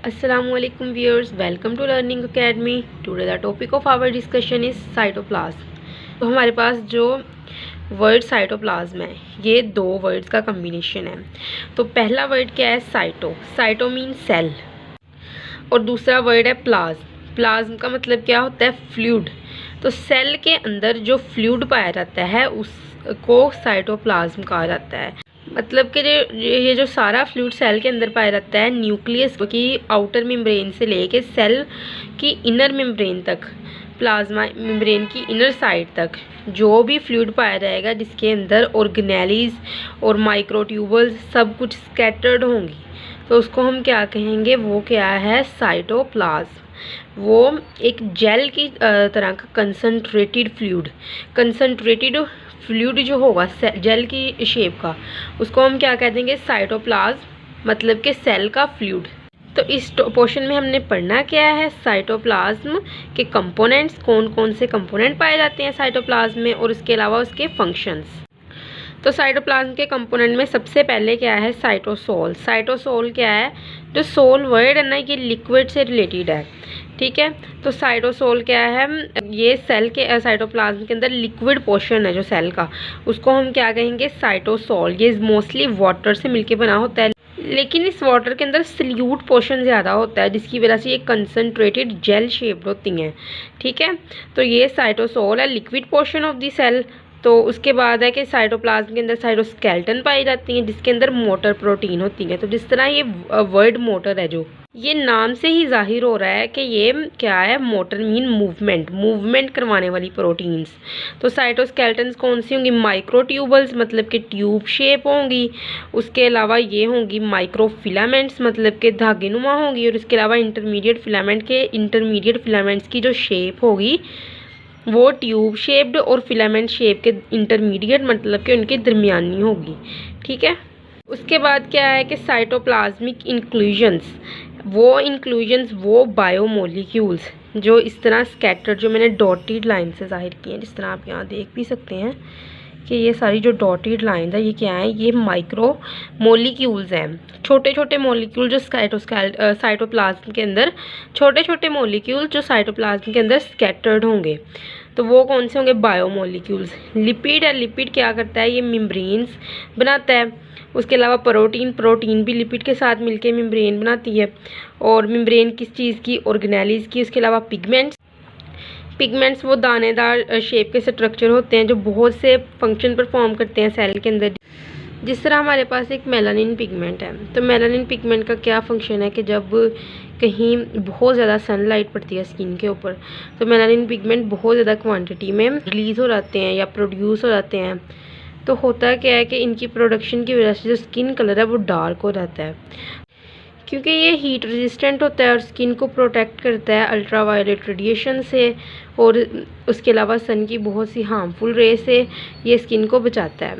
Assalamualaikum viewers, welcome to Learning Academy. Today the topic of our discussion is cytoplasm. तो हमारे पास जो word cytoplasm है ये दो वर्ड्स का कम्बिनेशन है। तो पहला वर्ड क्या है? साइटो मीन सेल, और दूसरा वर्ड है प्लाज्म। प्लाज्म का मतलब क्या होता है? फ्लूइड। तो सेल के अंदर जो फ्लूइड पाया जाता है उसको साइटोप्लाज्म कहा जाता है। मतलब कि ये जो सारा फ्लूइड सेल के अंदर पाया जाता है, न्यूक्लियस की आउटर मेम्ब्रेन से लेके सेल की इनर मेम्ब्रेन तक, प्लाज्मा मेम्ब्रेन की इनर साइड तक जो भी फ्लूइड पाया जाएगा जिसके अंदर ऑर्गेनेलीज और माइक्रोट्यूबल्स सब कुछ स्कैटर्ड होंगी, तो उसको हम क्या कहेंगे? वो क्या है? साइटोप्लाज्म। वो एक जेल की तरह का कंसनट्रेटेड फ्लूइड जो होगा जेल की शेप का, उसको हम क्या कह देंगे? साइटोप्लाज्म, मतलब कि सेल का फ्लूइड। तो इस पोर्शन में हमने पढ़ना क्या है? साइटोप्लाज्म के कंपोनेंट्स, कौन कौन से कंपोनेंट पाए जाते हैं साइटोप्लाज्म में, और इसके अलावा उसके फंक्शंस। तो साइटोप्लाज्म के कंपोनेंट में सबसे पहले क्या है? साइटोसोल। साइटोसोल क्या है? जो सोल वर्ड है ना, ये लिक्विड से रिलेटेड है, ठीक है। तो साइटोसोल क्या है? ये सेल के साइटोप्लाज्म के अंदर लिक्विड पोर्शन है जो सेल का, उसको हम क्या कहेंगे? साइटोसोल। ये मोस्टली वाटर से मिलके बना होता है, लेकिन इस वाटर के अंदर सल्यूट पोर्शन ज़्यादा होता है, जिसकी वजह से ये कंसनट्रेटेड जेल शेप्ड होती हैं, ठीक है। तो ये साइटोसोल है, liquid portion of the cell. तो उसके बाद है कि साइटोप्लाज्म के अंदर साइटोस्केलेटन पाई जाती हैं, जिसके अंदर मोटर प्रोटीन होती हैं। तो जिस तरह ये वर्ड मोटर है, जो ये नाम से ही जाहिर हो रहा है कि ये क्या है? मोटर मीन मूवमेंट करवाने वाली प्रोटीन्स। तो साइटोस्केलेटन्स कौन सी होंगी? माइक्रोट्यूबल्स, मतलब कि ट्यूब शेप होंगी। उसके अलावा ये होंगी माइक्रोफिलामेंट्स, मतलब के धागे नुमा होंगी। और इसके अलावा इंटरमीडिएट फिलामेंट्स की जो शेप होगी वो ट्यूब शेप्ड और फिलामेंट शेप के इंटरमीडिएट, मतलब कि उनके दरमियानी होगी, ठीक है। उसके बाद क्या है कि साइटोप्लाज्मिक इंक्लूजन्स वो बायोमोलिक्यूल्स जो इस तरह स्कैटर्ड, जो मैंने डॉटेड लाइन से जाहिर किए हैं, जिस तरह आप यहाँ देख भी सकते हैं कि ये सारी जो डॉटेड लाइन है ये क्या है? ये माइक्रो मोलिक्यूल्स हैं, छोटे छोटे मोलिक्यूल जो साइटोप्लाज्म के अंदर, छोटे छोटे मोलिक्यूल जो साइटोप्लाज्म के अंदर स्कैटर्ड होंगे। तो वो कौन से होंगे? बायोमोलिक्यूल्स। लिपिड है, लिपिड क्या करता है? ये मेम्ब्रेन्स बनाता है। उसके अलावा प्रोटीन भी लिपिड के साथ मिलके मेम्ब्रेन बनाती है। और मेम्ब्रेन किस चीज़ की? ऑर्गेनेलीज की। उसके अलावा पिगमेंट्स वो दानेदार शेप के स्ट्रक्चर होते हैं जो बहुत से फंक्शन परफॉर्म करते हैं सेल के अंदर। जिस तरह हमारे पास एक मेलानिन पिगमेंट है, तो मेलानिन पिगमेंट का क्या फंक्शन है कि जब कहीं बहुत ज़्यादा सनलाइट पड़ती है स्किन के ऊपर, तो मेलानिन पिगमेंट बहुत ज़्यादा क्वांटिटी में रिलीज़ हो जाते हैं या प्रोड्यूस हो जाते हैं। तो होता क्या है कि इनकी प्रोडक्शन की वजह से जो स्किन कलर है वो डार्क हो जाता है, क्योंकि ये हीट रेजिस्टेंट होता है और स्किन को प्रोटेक्ट करता है अल्ट्रावायलेट रेडिएशन से, और उसके अलावा सन की बहुत सी हार्मफुल रे से ये स्किन को बचाता है।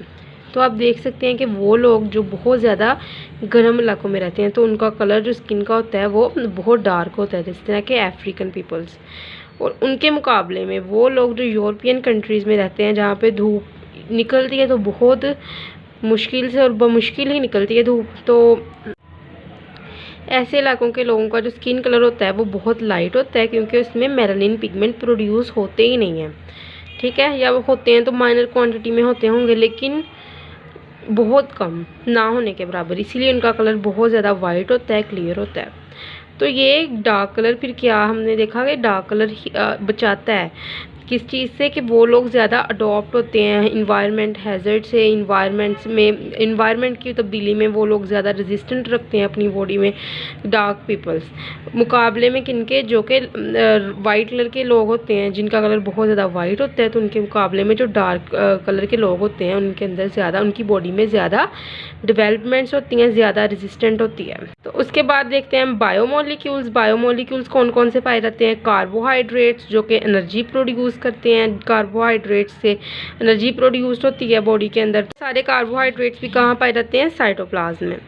तो आप देख सकते हैं कि वो लोग जो बहुत ज़्यादा गर्म इलाकों में रहते हैं, तो उनका कलर जो स्किन का होता है वो बहुत डार्क होता है, जिस तरह के अफ्रीकन पीपल्स। और उनके मुकाबले में वो लोग जो यूरोपियन कंट्रीज़ में रहते हैं, जहाँ पे धूप निकलती है तो बहुत मुश्किल से और बमुश्किल ही निकलती है धूप, तो ऐसे इलाकों के लोगों का जो स्किन कलर होता है वो बहुत लाइट होता है, क्योंकि उसमें मेलानिन पिगमेंट प्रोड्यूस होते ही नहीं हैं, ठीक है। या वो होते हैं तो माइनर क्वांटिटी में होते होंगे, लेकिन बहुत कम, ना होने के बराबर, इसीलिए उनका कलर बहुत ज़्यादा वाइट होता है, क्लियर होता है। तो ये डार्क कलर फिर क्या हमने देखा कि डार्क कलर बचाता है किस चीज़ से? कि वो लोग ज़्यादा अडॉप्ट होते हैं इन्वायरमेंट हैज़र्ड से, इन्वायरमेंट की तब्दीली में वो लोग ज़्यादा रेजिस्टेंट रखते हैं अपनी बॉडी में, डार्क पीपल्स मुकाबले में किनके? जो कि वाइट कलर के लोग होते हैं, जिनका कलर बहुत ज़्यादा वाइट होता है, तो उनके मुकाबले में जो डार्क कलर के लोग होते हैं उनके अंदर ज़्यादा, उनकी बॉडी में ज़्यादा डेवलपमेंट्स होती हैं, ज़्यादा रेजिस्टेंट होती है। तो उसके बाद देखते हैं बायोमोलिक्यूल्स कौन कौन से पाए जाते हैं? कार्बोहाइड्रेट्स, जो कि एनर्जी प्रोड्यूस करते हैं, कार्बोहाइड्रेट्स से एनर्जी प्रोड्यूस होती है बॉडी के अंदर। सारे कार्बोहाइड्रेट्स भी कहाँ पाए जाते हैं? साइटोप्लाज्म में।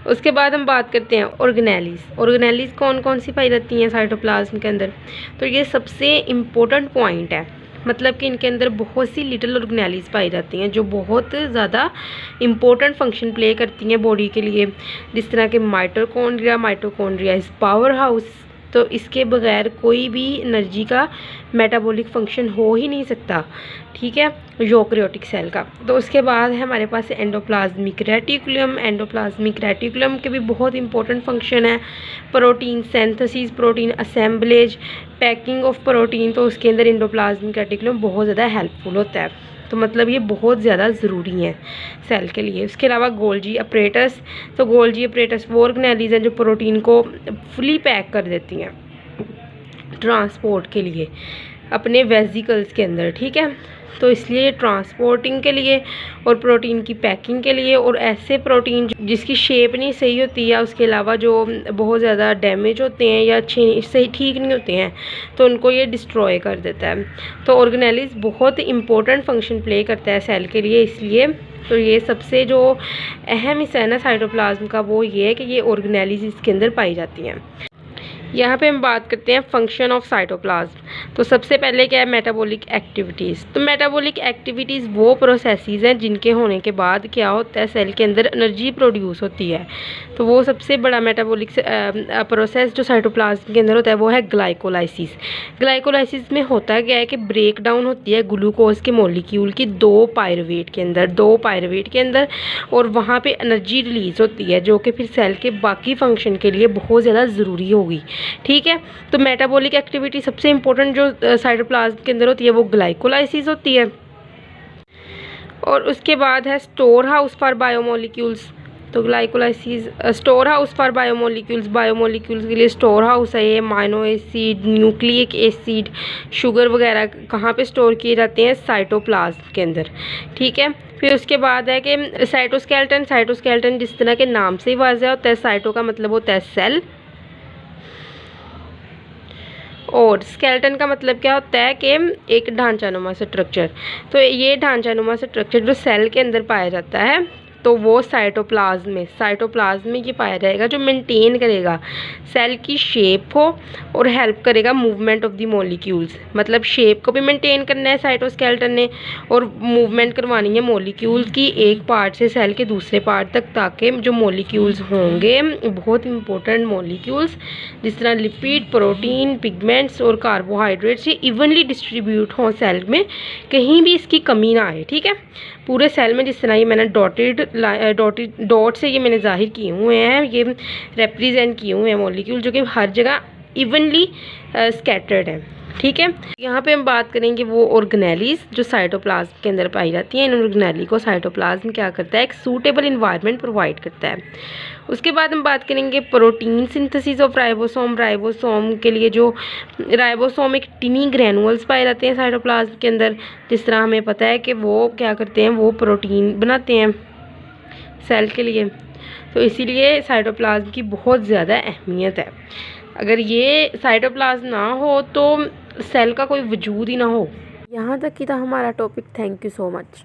उसके बाद हम बात करते हैं ऑर्गेनेलीज कौन कौन सी पाई जाती हैं साइटोप्लाज्म के अंदर। तो ये सबसे इम्पोर्टेंट पॉइंट है मतलब कि इनके अंदर बहुत सी लिटिल ऑर्गेनेलीज पाई जाती हैं जो बहुत ज़्यादा इम्पोर्टेंट फंक्शन प्ले करती हैं बॉडी के लिए, जिस तरह के माइटोकॉन्ड्रिया इज़ पावर हाउस। तो इसके बगैर कोई भी एनर्जी का मेटाबॉलिक फंक्शन हो ही नहीं सकता, ठीक है, यूकेरियोटिक सेल का। तो उसके बाद है हमारे पास एंडोप्लाज्मिक रेटिकुलम। एंडोप्लाज्मिक रेटिकुलम के भी बहुत इंपॉर्टेंट फंक्शन है, protein synthesis, protein assemblage, packing of protein. तो उसके अंदर एंडोप्लाज्मिक रेटिकुलम बहुत ज़्यादा हेल्पफुल होता है। तो मतलब ये बहुत ज़्यादा ज़रूरी है सेल के लिए। उसके अलावा गोल्जी अपरेटस, तो गोल्जी अपरेटस वो ऑर्गेनेलीज हैं जो प्रोटीन को फुली पैक कर देती हैं ट्रांसपोर्ट के लिए अपने वेसिकल्स के अंदर, ठीक है। तो इसलिए ये ट्रांसपोर्टिंग के लिए और प्रोटीन की पैकिंग के लिए, और ऐसे प्रोटीन जिसकी शेप नहीं सही होती है, उसके अलावा जो बहुत ज़्यादा डैमेज होते हैं या अच्छे सही ठीक नहीं होते हैं, तो उनको ये डिस्ट्रॉय कर देता है। तो ऑर्गेनेलीज बहुत इंपॉर्टेंट फंक्शन प्ले करता है सेल के लिए। इसलिए तो ये सबसे जो अहम हिस्सा है ना साइटोप्लाज्म का, वो ये है कि ये ऑर्गेनेलीज इसके अंदर पाई जाती हैं। यहाँ पे हम बात करते हैं फंक्शन ऑफ साइटोप्लाज्म। तो सबसे पहले क्या है, मेटाबॉलिक एक्टिविटीज़। तो मेटाबॉलिक एक्टिविटीज़ वो प्रोसेसेस हैं जिनके होने के बाद क्या होता है, सेल के अंदर एनर्जी प्रोड्यूस होती है। तो वो सबसे बड़ा मेटाबॉलिक प्रोसेस जो साइटोप्लाज्म के अंदर होता है वो है ग्लाइकोलाइसिस। ग्लाइकोलाइसिस में होता क्या है कि ब्रेक डाउन होती है ग्लूकोज के मॉलिक्यूल की दो पायरुवेट के अंदर, और वहाँ पे एनर्जी रिलीज़ होती है जो कि फिर सेल के बाकी फंक्शन के लिए बहुत ज़्यादा ज़रूरी होगी, ठीक है। तो मेटाबॉलिक एक्टिविटी सबसे इंपॉर्टेंट जो साइटोप्लाज्म के अंदर होती है वो ग्लाइकोलाइसिस होती है। और उसके बाद है स्टोर हाउस फॉर बायोमोलिक्यूल्स। तो glycolysis store house for biomolecules के लिए स्टोर हाउस है ये। Amino acid, nucleic acid, sugar वगैरह कहाँ पे स्टोर किए जाते हैं, साइटोप्लाज्म के अंदर, ठीक है। फिर उसके बाद है कि साइटोस्केलेटन जिस तरह के नाम से ही वाज़ेह होता है, साइटो का मतलब होता है सेल, और स्केलेटन का मतलब क्या होता है कि एक ढांचानुमा स्ट्रक्चर। तो ये ढांचानुमा स्ट्रक्चर जो सेल के अंदर पाया जाता है, तो वो साइटोप्लाज्म में ये पाया जाएगा, जो मेंटेन करेगा सेल की शेप हो और हेल्प करेगा मूवमेंट ऑफ द मॉलिक्यूल्स। मतलब शेप को भी मेंटेन करना है साइटोस्केलेटन ने, और मूवमेंट करवानी है मॉलिक्यूल्स की एक पार्ट से सेल के दूसरे पार्ट तक, ताकि जो मॉलिक्यूल्स होंगे बहुत इंपॉर्टेंट मॉलिक्यूल्स जिस तरह लिपिड, प्रोटीन, पिगमेंट्स और कार्बोहाइड्रेट्स ये इवनली डिस्ट्रीब्यूट हों सेल में, कहीं भी इसकी कमी ना आए, ठीक है। पूरे सेल में जिस तरह ये मैंने डॉट से ये मैंने जाहिर किए हुए हैं, ये रिप्रेजेंट किए हुए हैं मॉलिक्यूल जो कि हर जगह इवनली स्कैटर्ड है, ठीक है। यहाँ पे हम बात करेंगे वो ऑर्गेनेलीज जो साइटोप्लाज्म के अंदर पाई जाती हैं। इन ऑर्गेनेली को साइटोप्लाज्म क्या करता है, एक सूटेबल इन्वायरमेंट प्रोवाइड करता है। उसके बाद हम बात करेंगे protein synthesis of ribosome. Ribosome के लिए जो राइबोसोम एक टिनी ग्रैनुअल्स पाए जाते हैं साइटोप्लाज्म के अंदर, जिस तरह हमें पता है कि वो क्या करते हैं, वो प्रोटीन बनाते हैं सेल के लिए। तो इसीलिए साइटोप्लाज्म की बहुत ज़्यादा अहमियत है। अगर ये साइटोप्लाज्म ना हो तो सेल का कोई वजूद ही ना हो। यहाँ तक की था हमारा topic. Thank you so much.